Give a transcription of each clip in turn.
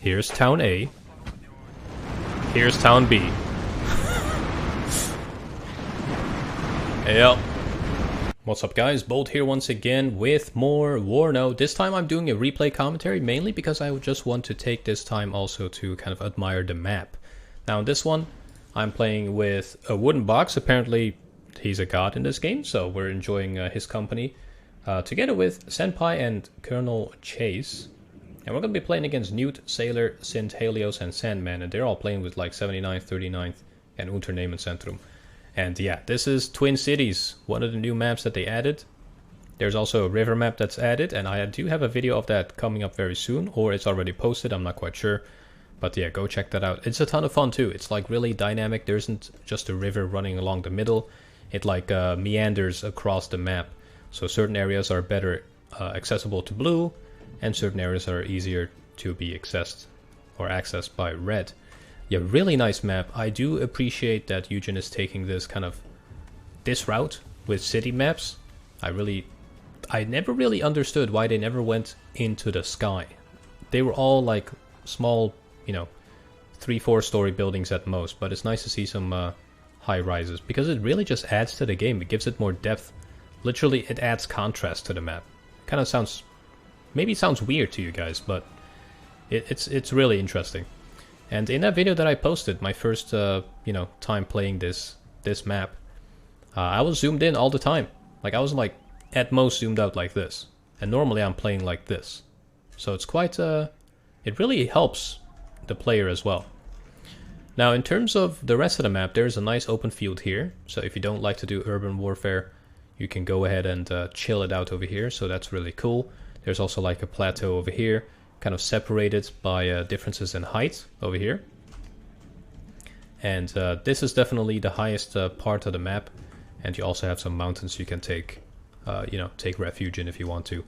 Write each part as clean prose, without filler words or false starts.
Here's Town A. Here's Town B. Yep. What's up guys, Bolt here once again with more WARNO. This time I'm doing a replay commentary mainly because I just want to take this time also to kind of admire the map. Now in this one I'm playing with a wooden box. Apparently he's a god in this game, so we're enjoying his company. Together with Senpai and Colonel Chase. And we're going to be playing against Newt, Sailor, Sint, Helios and Sandman. And they're all playing with like 79th, 39th and Unternehmen Centrum. And yeah, this is Twin Cities, one of the new maps that they added. There's also a river map that's added, and I do have a video of that coming up very soon, or it's already posted, I'm not quite sure. But yeah, go check that out. It's a ton of fun too. It's like really dynamic. There isn't just a river running along the middle. It like meanders across the map. So certain areas are better accessible to blue, and certain areas are easier to be accessed by red. Yeah, really nice map. I do appreciate that EUGEN is taking this route with city maps. I never really understood why they never went into the sky. They were all like small, 3-4 story buildings at most, but it's nice to see some high rises because it really just adds to the game. It gives it more depth. Literally, it adds contrast to the map. Kind of sounds, maybe sounds weird to you guys, but it's really interesting. And in that video that I posted, my first, time playing this map, I was zoomed in all the time. Like I was like at most zoomed out like this, and normally I'm playing like this. So it's quite, it really helps the player as well. Now in terms of the rest of the map, there's a nice open field here. So if you don't like to do urban warfare, you can go ahead and chill it out over here. So that's really cool. There's also like a plateau over here, kind of separated by differences in height over here. And this is definitely the highest part of the map. And you also have some mountains you can take, take refuge in if you want to.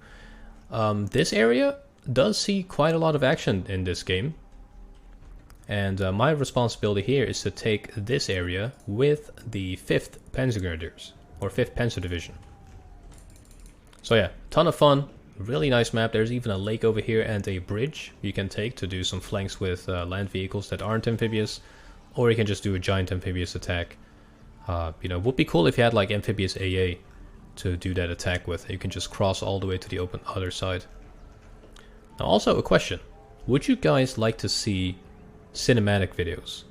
This area does see quite a lot of action in this game. And my responsibility here is to take this area with the 5th Panzergrenadiers, or 5th Panzer Division. So yeah, ton of fun. Really nice map. There's even a lake over here and a bridge you can take to do some flanks with land vehicles that aren't amphibious, or you can just do a giant amphibious attack. Would be cool if you had like amphibious AA to do that attack with. You can just cross all the way to the open other side. Now also a question. Would you guys like to see cinematic videos?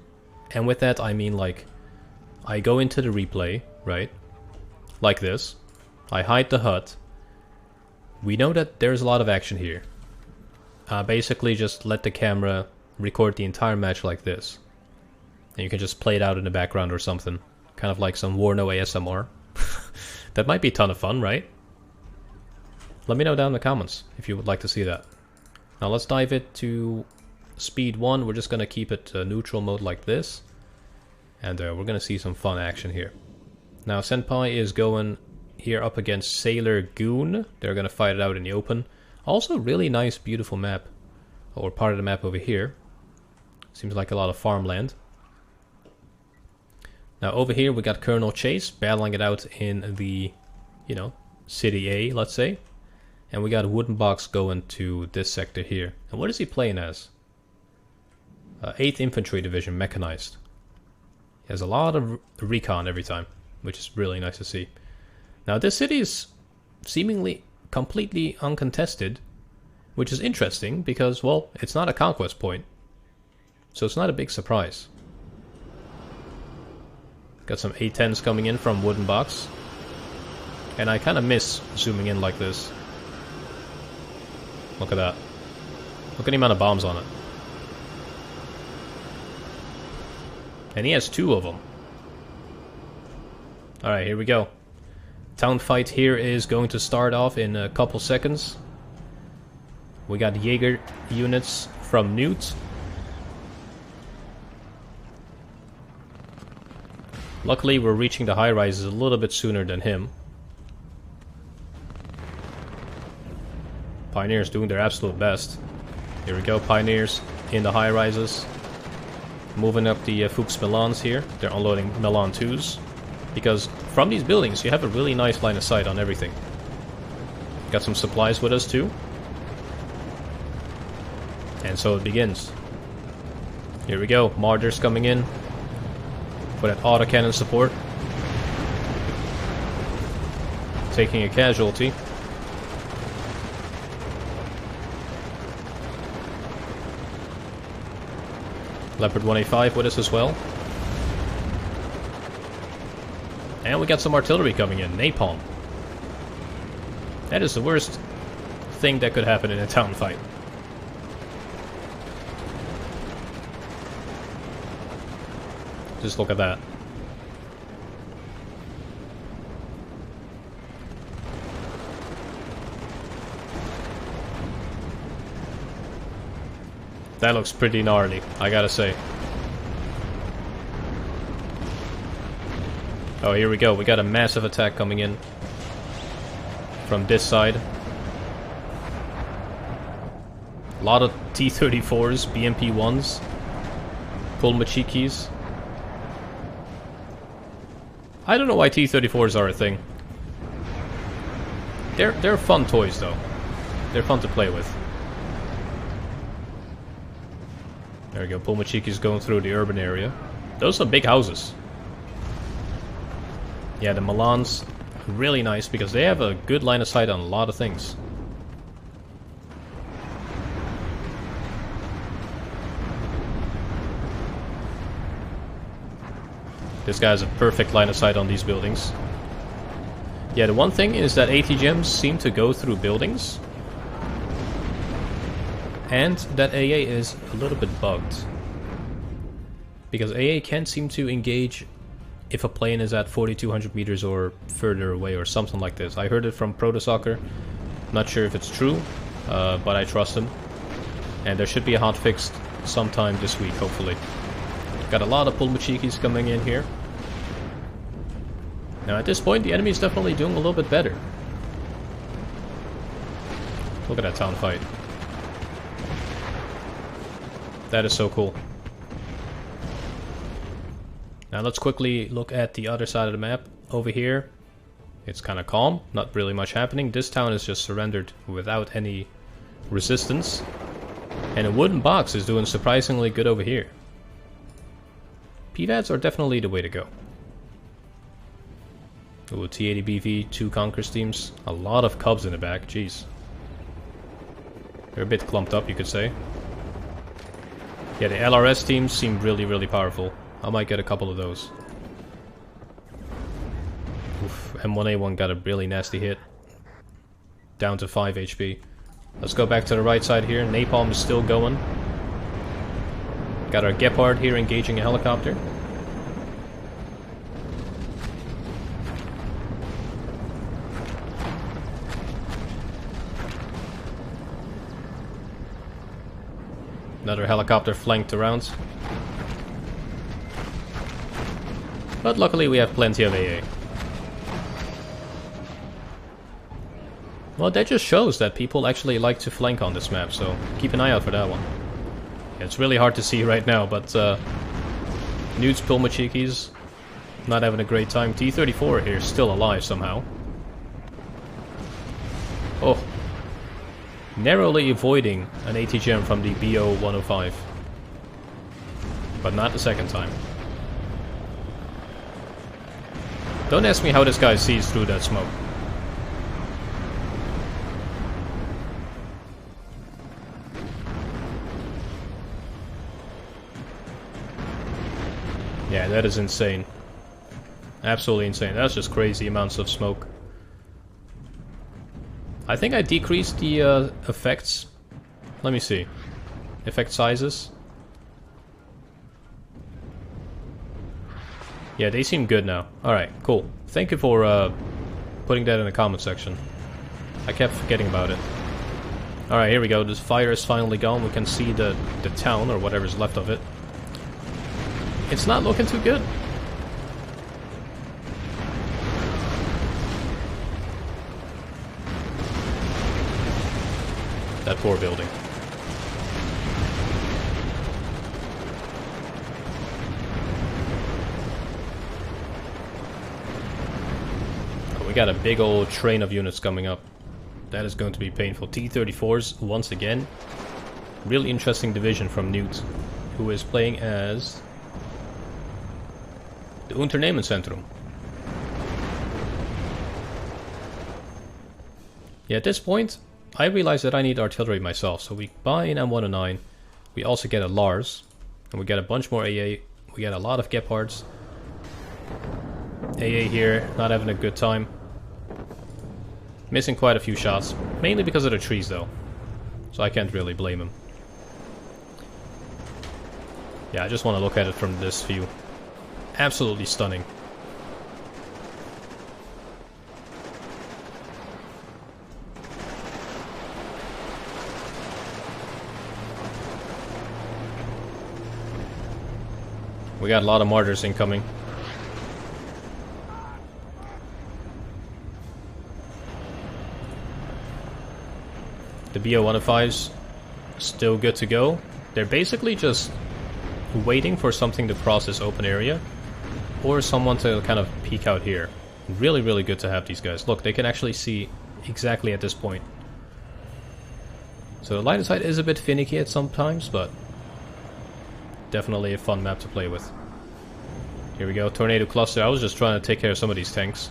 And with that I mean like, I go into the replay, right? Like this. I hide the HUD. We know that there's a lot of action here. Basically just let the camera record the entire match like this. And you can just play it out in the background or something. Kind of like some WARNO ASMR. That might be a ton of fun, right? Let me know down in the comments if you would like to see that. Now let's dive it to speed 1. We're just going to keep it neutral mode like this. And we're going to see some fun action here. Now Senpai is going here up against Sailor Goon. They're gonna fight it out in the open. Also really nice, beautiful map. Or part of the map over here. Seems like a lot of farmland. Now over here we got Colonel Chase battling it out in the, City A, let's say. And we got a wooden box going to this sector here. And what is he playing as? 8th Infantry Division, mechanized. He has a lot of recon every time, which is really nice to see. Now this city is seemingly completely uncontested, which is interesting because, well, it's not a conquest point. So it's not a big surprise. Got some A-10s coming in from wooden box. And I kind of miss zooming in like this. Look at that. Look at the amount of bombs on it. And he has 2 of them. Alright, here we go. Town fight here is going to start off in a couple seconds. We got Jaeger units from Newt. Luckily we're reaching the high rises a little bit sooner than him. Pioneers doing their absolute best. Here we go, Pioneers in the high rises. Moving up the Fuchs Milans here. They're unloading Milan 2s. Because from these buildings you have a really nice line of sight on everything. Got some supplies with us too. And And so it begins. Here we go. Martyrs coming in for that autocannon support. Taking a casualty. Leopard 185 with us as well. And we got some artillery coming in. Napalm. That is the worst thing that could happen in a town fight. Just look at that. That looks pretty gnarly, I gotta say. Oh, here we go. We got a massive attack coming in from this side. A lot of T-34s, BMP-1s, Pulmachikis. I don't know why T-34s are a thing. They're fun toys, though. They're fun to play with. There we go, Pulmachiki's going through the urban area. Those are big houses. Yeah, the Milans, really nice because they have a good line of sight on a lot of things. This guy has a perfect line of sight on these buildings. Yeah, the one thing is that ATGMs seem to go through buildings. And that AA is a little bit bugged. Because AA can't seem to engage if a plane is at 4,200 meters or further away or something like this. I heard it from Protosoccer. Not sure if it's true, but I trust him. And there should be a hotfix sometime this week, hopefully. Got a lot of Pulmachikis coming in here. Now at this point the enemy is definitely doing a little bit better. Look at that town fight. That is so cool. Now let's quickly look at the other side of the map. Over here, it's kind of calm, not really much happening. This town is just surrendered without any resistance. And a wooden box is doing surprisingly good over here. PVADs are definitely the way to go. Ooh, T-80BV, 2 Conquerors teams. A lot of Cubs in the back, jeez. They're a bit clumped up, you could say. Yeah, the LRS teams seem really, really powerful. I might get a couple of those. Oof, M1A1 got a really nasty hit. Down to 5 HP. Let's go back to the right side here. Napalm is still going. Got our Gepard here engaging a helicopter. Another helicopter flanked around. But luckily we have plenty of AA. Well, that just shows that people actually like to flank on this map, so keep an eye out for that one. Yeah, it's really hard to see right now, but Nudes Pulmachikis not having a great time. T-34 here still alive somehow. Oh. Narrowly avoiding an ATGM from the BO-105. But not the second time. Don't ask me how this guy sees through that smoke. Yeah, that is insane. Absolutely insane. That's just crazy amounts of smoke. I think I decreased the effects. Let me see. Effect sizes. Yeah, they seem good now. Alright, cool. Thank you for putting that in the comment section. I kept forgetting about it. Alright, here we go. This fire is finally gone. We can see the town, or whatever's left of it. It's not looking too good. That poor building. Oh, we got a big old train of units coming up. That is going to be painful. T-34s once again. Really interesting division from Newt, who is playing as the Unternehmenszentrum. Yeah, at this point, I realize that I need artillery myself, so we buy an M109, we also get a Lars, and we get a bunch more AA, we get a lot of Gepards. AA here, not having a good time. Missing quite a few shots, mainly because of the trees though, so I can't really blame him. Yeah, I just want to look at it from this view. Absolutely stunning. We got a lot of martyrs incoming. The BO-105's still good to go. They're basically just waiting for something to cross this open area, or someone to kind of peek out here. Really, really good to have these guys. Look, they can actually see exactly at this point. So the line of sight is a bit finicky at sometimes, but definitely a fun map to play with. Here we go, tornado cluster. I was just trying to take care of some of these tanks,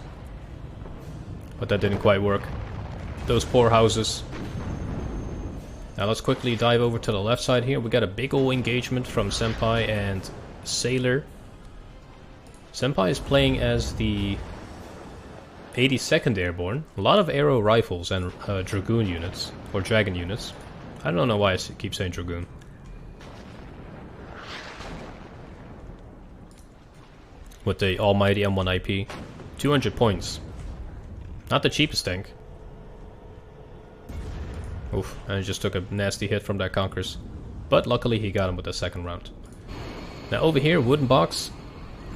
but that didn't quite work. Those poor houses. Now let's quickly dive over to the left side here. We got a big ol' engagement from Senpai and Sailor. Senpai is playing as the 82nd Airborne. A lot of arrow rifles and Dragoon units, or Dragon units. I don't know why I keep saying Dragoon. With the almighty M1 IP. 200 points. Not the cheapest tank. Oof, and he just took a nasty hit from that Conquerors. But luckily he got him with the second round. Now over here, Wooden Box,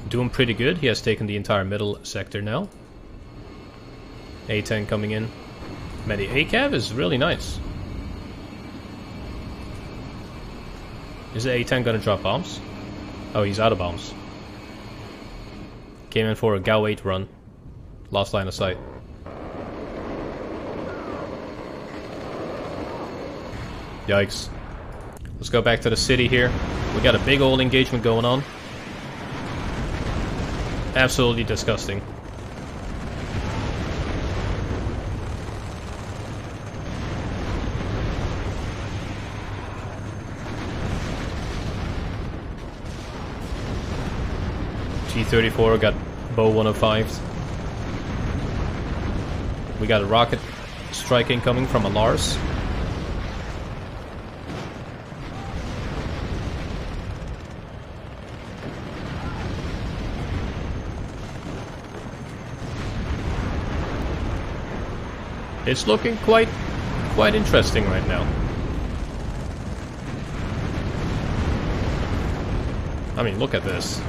doing pretty good. He has taken the entire middle sector now. A10 coming in. Man, the ACAV is really nice. Is the A10 gonna drop bombs? Oh, he's out of bombs. Came in for a GAU 8 run. Lost line of sight. Yikes. Let's go back to the city here. We got a big old engagement going on. Absolutely disgusting. T-34 got bow 105. We got a rocket strike incoming from a Lars. It's looking quite interesting right now. I mean, look at this.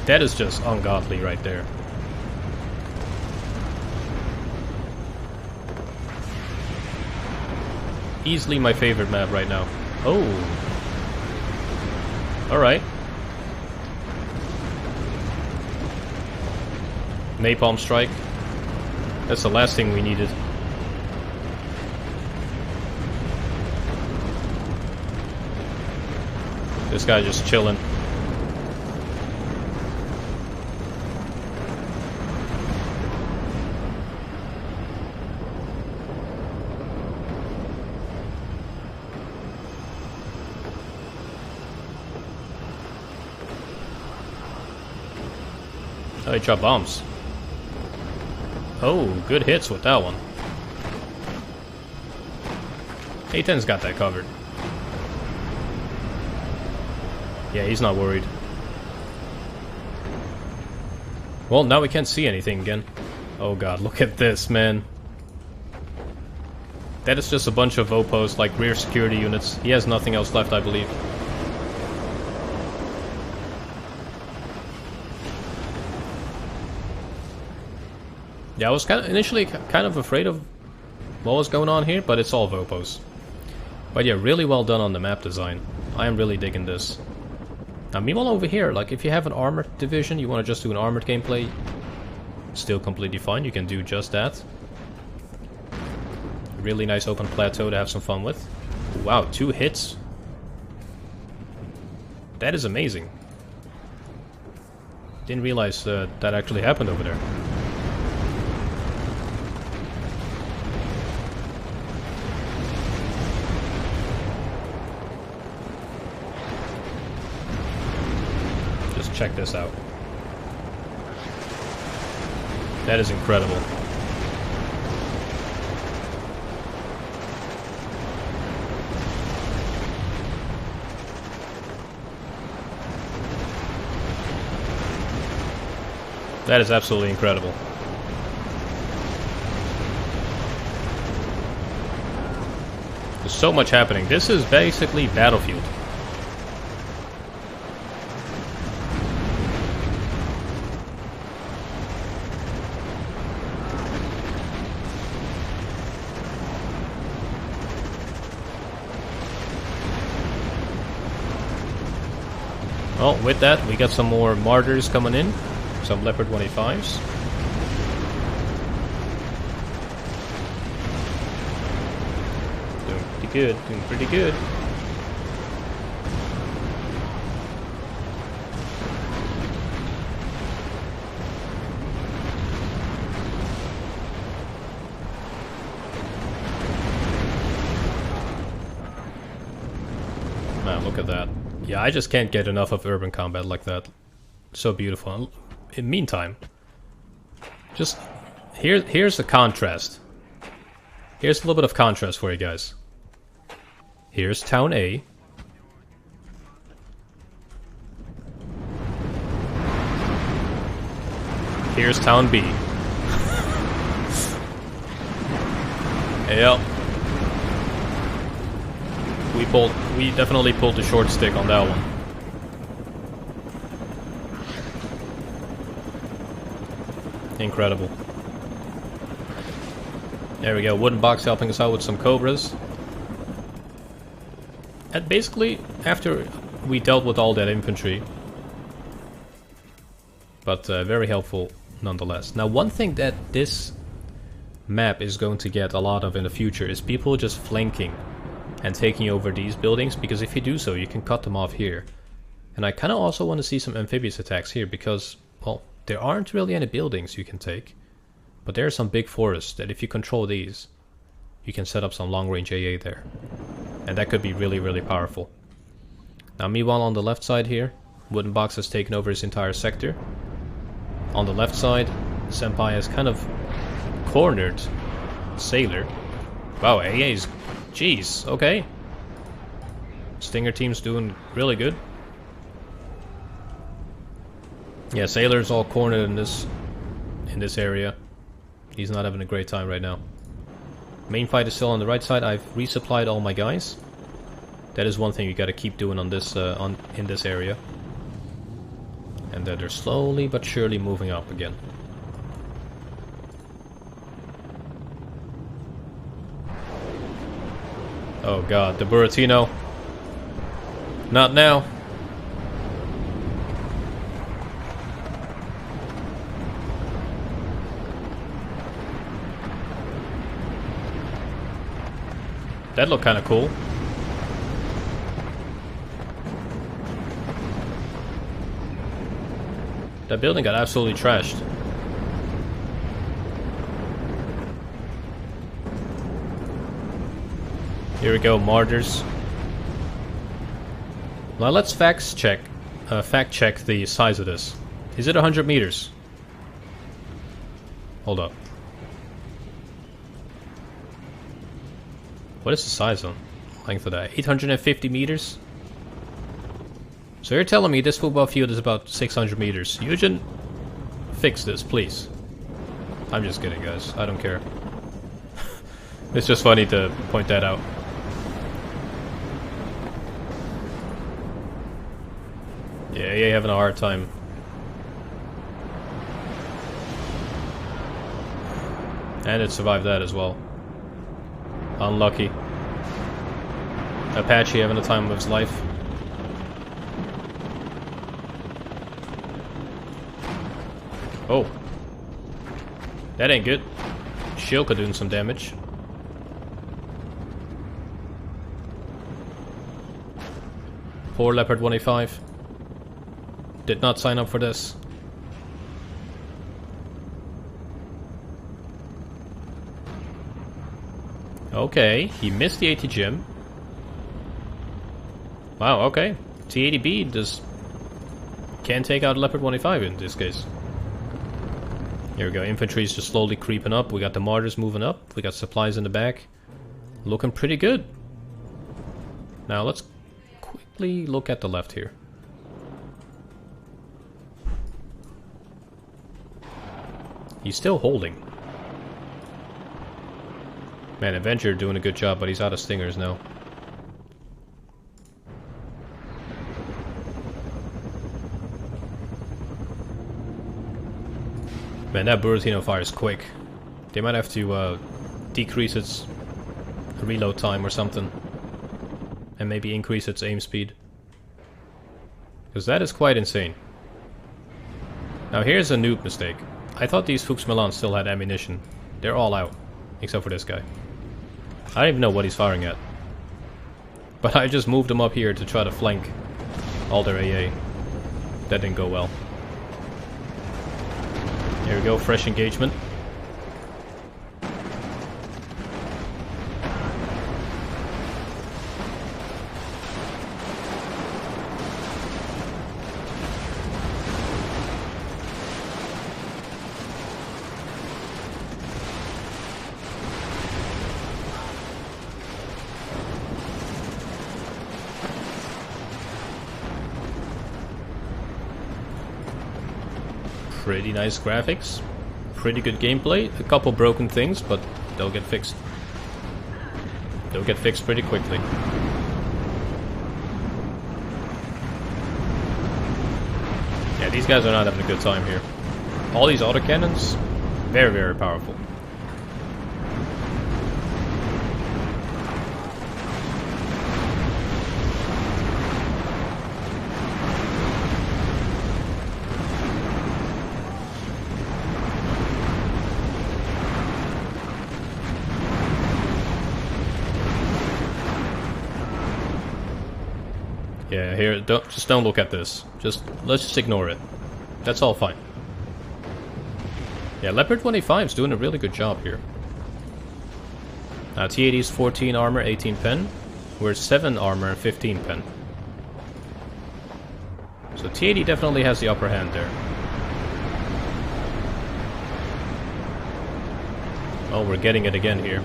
That is just ungodly right there. Easily my favorite map right now. Oh. Alright. Napalm strike. That's the last thing we needed. This guy just chilling. Oh, he dropped bombs. Oh, good hits with that one. A10's got that covered. Yeah, he's not worried. Well, now we can't see anything again. Oh god, look at this, man. That is just a bunch of outposts, like rear security units. He has nothing else left, I believe. Yeah, I was initially kind of afraid of what was going on here, but it's all Vopos. But yeah, really well done on the map design. I am really digging this. Now, meanwhile over here, like if you have an armored division, you want to just do an armored gameplay, still completely fine, you can do just that. Really nice open plateau to have some fun with. Wow, 2 hits. That is amazing. Didn't realize that actually happened over there. Just check this out. That is incredible. That is absolutely incredible. There's so much happening. This is basically Battlefield. Well, with that, we got some more martyrs coming in. Some Leopard 185s. Doing pretty good, doing pretty good. Man, look at that. Yeah, I just can't get enough of urban combat like that. So beautiful. In the meantime, just here's the contrast. Here's a little bit of contrast for you guys. Here's Town A. Here's Town B. Yep. We definitely pulled the short stick on that one. Incredible. There we go, wooden box helping us out with some cobras. And basically, after we dealt with all that infantry, but very helpful nonetheless. Now, one thing that this map is going to get a lot of in the future is people just flanking and taking over these buildings, because if you do so, you can cut them off here. And I kind of also want to see some amphibious attacks here, because, well, there aren't really any buildings you can take, but there are some big forests that if you control these, you can set up some long-range AA there. And that could be really, really powerful. Now, meanwhile, on the left side here, Wooden Box has taken over his entire sector. On the left side, Senpai has kind of cornered Sailor. Wow, AA's... Jeez, okay. Stinger team's doing really good. Yeah, Sailor's all cornered in this area. He's not having a great time right now. Main fight is still on the right side. I've resupplied all my guys. That is one thing you gotta keep doing on this in this area. And then they're slowly but surely moving up again. Oh god, the Buratino. Not now. That looked kind of cool. That building got absolutely trashed. Here we go, martyrs. Now let's fact check the size of this. Is it 100 meters? Hold up. What is the size on length of that? 850 meters? So you're telling me this football field is about 600 meters. EUGEN, fix this, please. I'm just kidding, guys. I don't care. It's just funny to point that out. Yeah, you're having a hard time. And it survived that as well. Unlucky. Apache having the time of his life. Oh. That ain't good. Shilka doing some damage. Poor Leopard 185. Did not sign up for this. Okay, he missed the AT gym. Wow, okay. T80B just can't take out Leopard 185 in this case. Here we go, infantry is just slowly creeping up. We got the mortars moving up. We got supplies in the back. Looking pretty good. Now let's quickly look at the left here. He's still holding. Man, Avenger doing a good job, but he's out of stingers now. Man, that Buratino fires quick. They might have to decrease its reload time or something. And maybe increase its aim speed. Because that is quite insane. Now here's a noob mistake. I thought these Fuchs Milan still had ammunition. They're all out. Except for this guy. I don't even know what he's firing at. But I just moved him up here to try to flank all their AA. That didn't go well. Here we go, fresh engagement. Pretty nice graphics, pretty good gameplay, a couple broken things, but they'll get fixed. They'll get fixed pretty quickly. Yeah, these guys are not having a good time here. All these autocannons, very, very powerful. Yeah, here, don't look at this. Let's just ignore it. That's all fine. Yeah, Leopard 25 is doing a really good job here. Now T80's 14 armor, 18 pen. We're 7 armor and 15 pen. So T80 definitely has the upper hand there. Oh, we're getting it again here.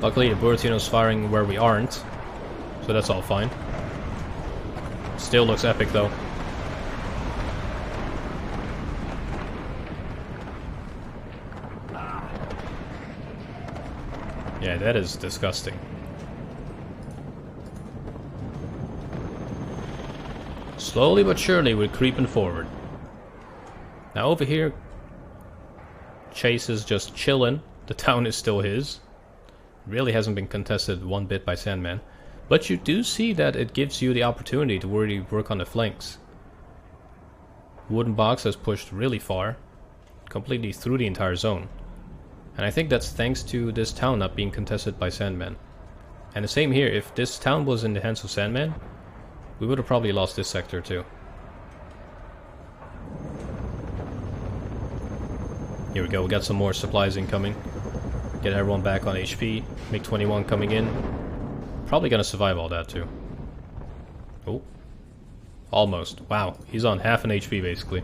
Luckily the Buratino's firing where we aren't. So that's all fine. Still looks epic though. Yeah, that is disgusting. Slowly but surely we're creeping forward. Now over here, Chase is just chilling. The town is still his. Really hasn't been contested one bit by Sandman. But you do see that it gives you the opportunity to really work on the flanks. Wooden Box has pushed really far, completely through the entire zone. And I think that's thanks to this town not being contested by Sandman. And the same here, if this town was in the hands of Sandman, we would have probably lost this sector too. Here we go, we got some more supplies incoming. Get everyone back on HP. MiG-21 coming in. Probably gonna survive all that too. Oh. Almost. Wow, he's on half an HP basically.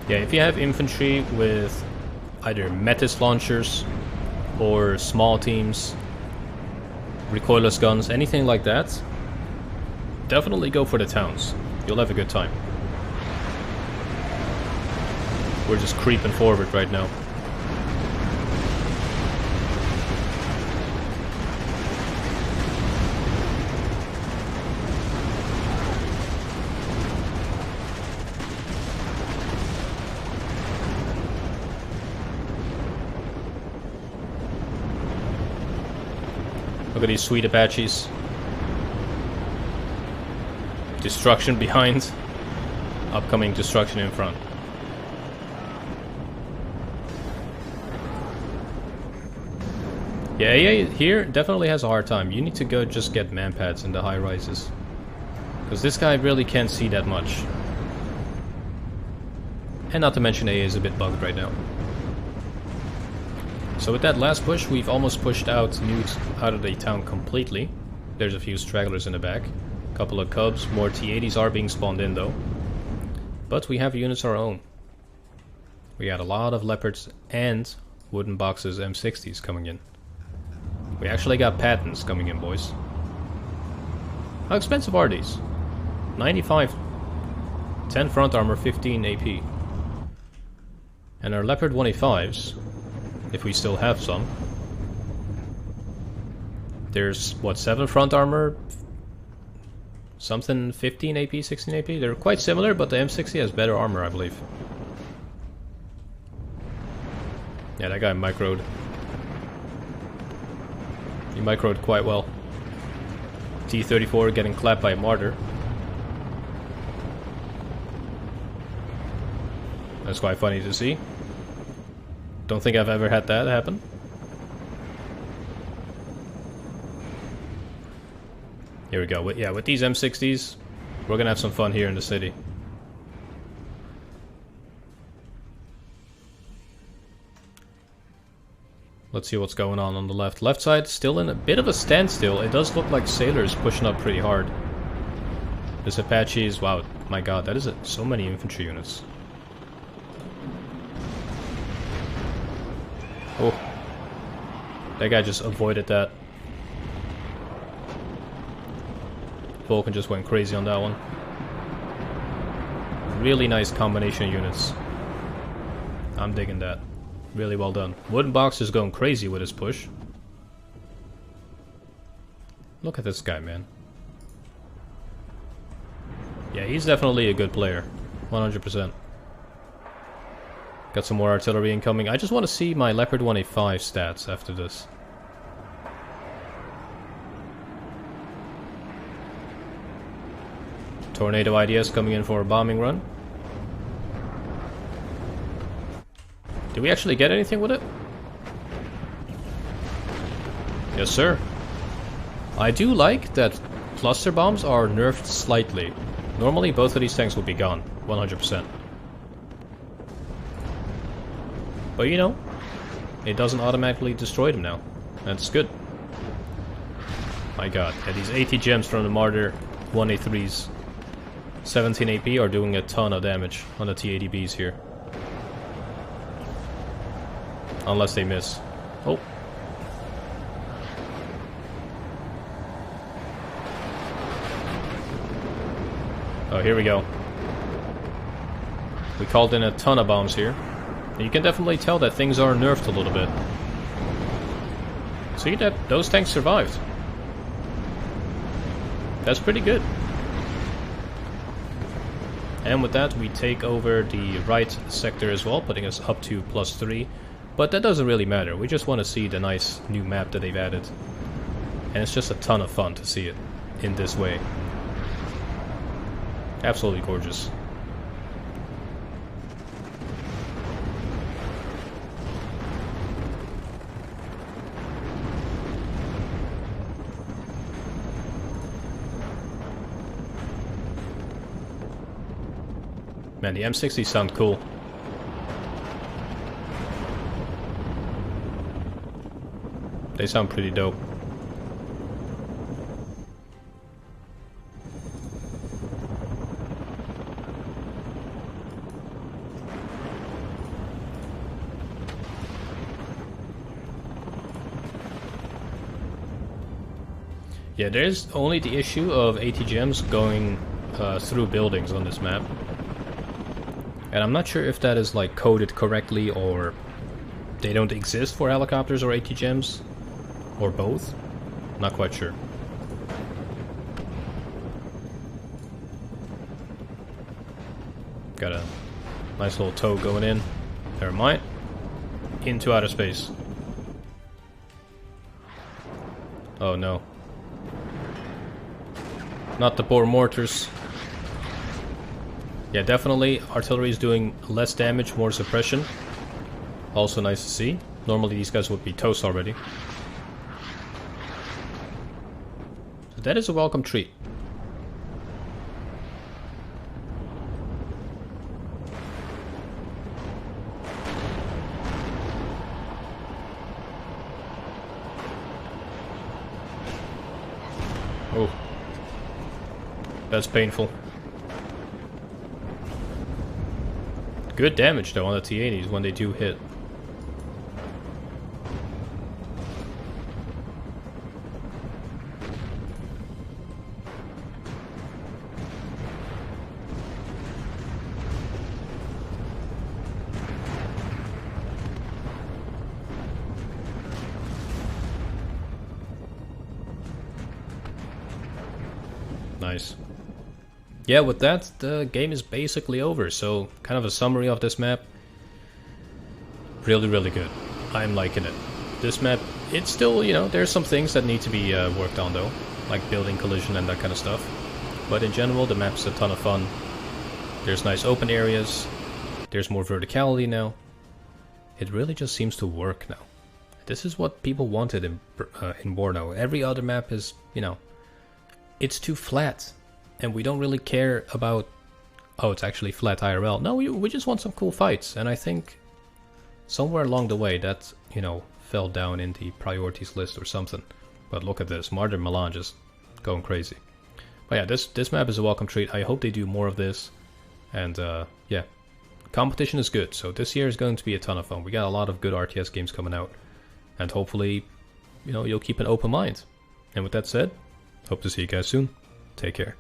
Yeah, if you have infantry with either Metis launchers or small teams, recoilless guns, anything like that, definitely go for the towns. You'll have a good time. We're just creeping forward right now. Look at these sweet Apaches. Destruction behind. Upcoming destruction in front. Yeah, AA here definitely has a hard time. You need to go just get manpads in the high rises. Because this guy really can't see that much. And not to mention AA is a bit bugged right now. So with that last push, we've almost pushed out Newt out of the town completely. There's a few stragglers in the back. A couple of cubs, more T-80s are being spawned in though. But we have units of our own. We got a lot of leopards and wooden boxes M60s coming in. We actually got patents coming in, boys. How expensive are these? 95. 10 front armor, 15 AP. And our leopard 185s, if we still have some. There's, what, 7 front armor? Something 15 AP, 16 AP? They're quite similar, but the M60 has better armor, I believe. Yeah, that guy microed. He microed quite well. T-34 getting clapped by a martyr. That's quite funny to see. Don't think I've ever had that happen. Here we go. Yeah, with these M60s, we're gonna have some fun here in the city. Let's see what's going on the left. Left side still in a bit of a standstill. It does look like sailors pushing up pretty hard. This Apaches, wow, my god, that is so many infantry units. Oh, that guy just avoided that. Vulcan just went crazy on that one. Really nice combination of units. I'm digging that. Really well done. Wooden Box is going crazy with his push. Look at this guy, man. Yeah, he's definitely a good player. 100%. Got some more artillery incoming. I just want to see my Leopard 185 stats after this. Tornado IDS coming in for a bombing run. Did we actually get anything with it? Yes, sir. I do like that cluster bombs are nerfed slightly. Normally both of these tanks would be gone, 100%. But you know, it doesn't automatically destroy them now. That's good. My god, yeah, these 80 gems from the Martyr 183s, 17 AP are doing a ton of damage on the T-80Bs here. Unless they miss. Oh. Oh, here we go. We called in a ton of bombs here. And you can definitely tell that things are nerfed a little bit. See that those tanks survived. That's pretty good. And with that we take over the right sector as well, putting us up to +3. But that doesn't really matter, we just want to see the nice new map that they've added. And it's just a ton of fun to see it in this way. Absolutely gorgeous. Man, the M60s sound cool. They sound pretty dope. Yeah, there's only the issue of ATGMs going through buildings on this map. And I'm not sure if that is like coded correctly or they don't exist for helicopters or ATGMs. Or both? Not quite sure. Got a nice little tow going in. Never mind. Into outer space. Oh no. Not the poor mortars. Yeah, definitely artillery is doing less damage, more suppression. Also nice to see. Normally these guys would be toast already. So that is a welcome treat. Oh, that's painful. Good damage though on the T80s when they do hit. Nice. Yeah, with that, the game is basically over. So, kind of a summary of this map. Really, really good. I'm liking it. This map, it's still, you know, there's some things that need to be worked on though. Like building collision and that kind of stuff. But in general, the map's a ton of fun. There's nice open areas. There's more verticality now. It really just seems to work now. This is what people wanted in WARNO. Every other map is, you know, it's too flat, and we don't really care about, oh, it's actually flat IRL. No, we just want some cool fights, and I think somewhere along the way that, you know, fell down in the priorities list or something. But look at this, Martin Milan just going crazy. But yeah, this map is a welcome treat. I hope they do more of this, and yeah, competition is good. So this year is going to be a ton of fun. We got a lot of good RTS games coming out, and hopefully, you know, you'll keep an open mind. And with that said, hope to see you guys soon. Take care.